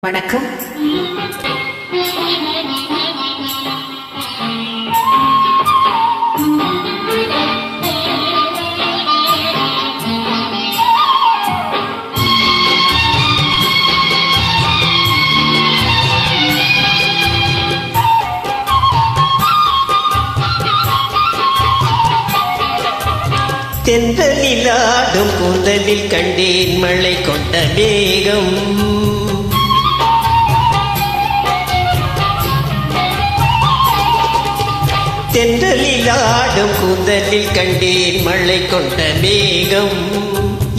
வணக்கம். தென்றலில் ஆடும் கூந்தலில் கண்டேன் மழை கொண்ட மேகம். தென்றலில் ஆடும் கூந்தலில் கண்டேன் மழை கொண்ட மேகம்.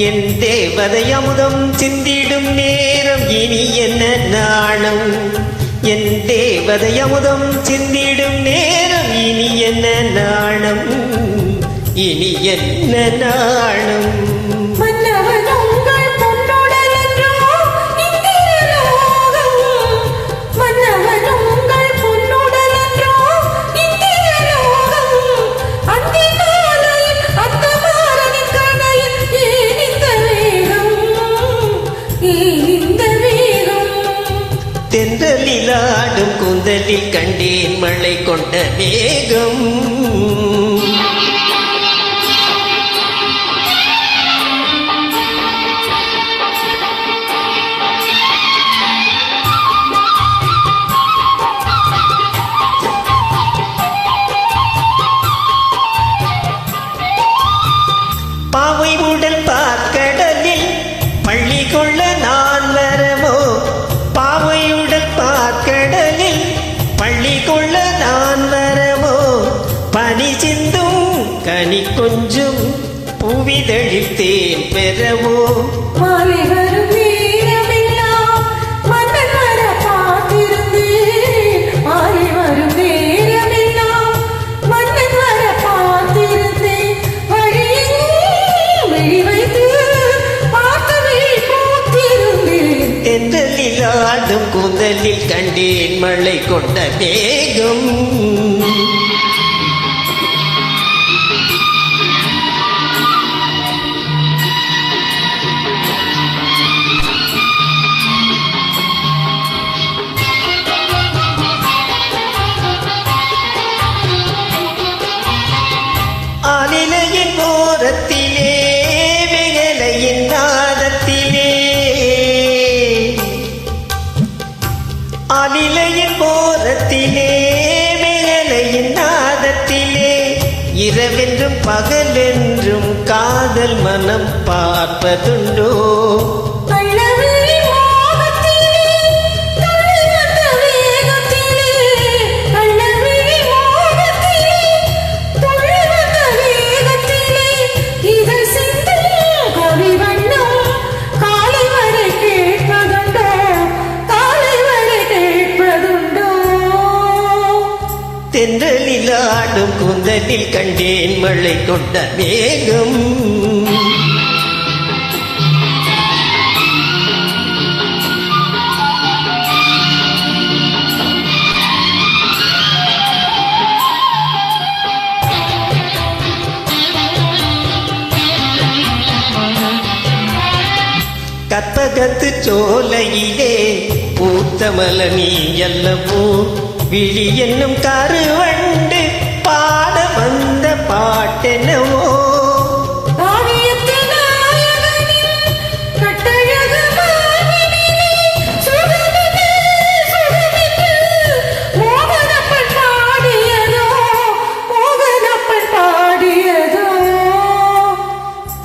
என் தேவதை அமுதம் சிந்திடும் நேரம் இனி என்ன நாணம். என் தேவதை அமுதம் சிந்திடும் நேரம் இனி என்ன நாணம். இனி என்ன நாணம். தென்றலில் ஆடும் கூந்தலில் கண்டேன் மழை கொண்ட மேகம். பாவை உடல் பார்க்கடலில் பள்ளி கொள்ள நான் வரவோ. பாவையுடல் பார்க்கடலில் பள்ளி கொள்ள நான் வரவோ. பனி சிந்தும் கனி கொஞ்சம் பூவிதழில் தேன் பெறவோ. தென்றலில் ஆடும் கூந்தலில் கண்டேன் மழை கொண்ட மேகம். ஆலிலையின் ஓரத்திலே விகலையின் நாதத்திலே. ஆலிலையின் ஓரத்திலே விகலையின் நாதத்திலே. இரவென்றும் பகலென்றும் காதல் மனம் பார்ப்பதுண்டோ. தென்றலில் ஆடும் கூந்தலில் கண்டேன் மழை கொண்ட மேகம். கற்பகத்து சோலையிலே பூத்த மலர் நீ அல்லவோ. விழி என்னும் கருவண்டு பாட வந்த பாட்டெனவோ.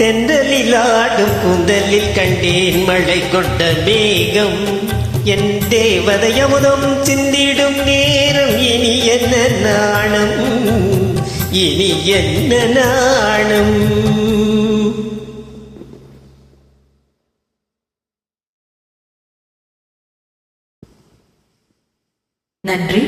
தென்றலில் ஆடும் கூந்தலில் கண்டேன் மழை கொண்ட மேகம். என் தேவதை அமுதம் சிந்திடும் நேரம் இனி என்ன நாணம். இனி என்ன நாணம். நன்றி.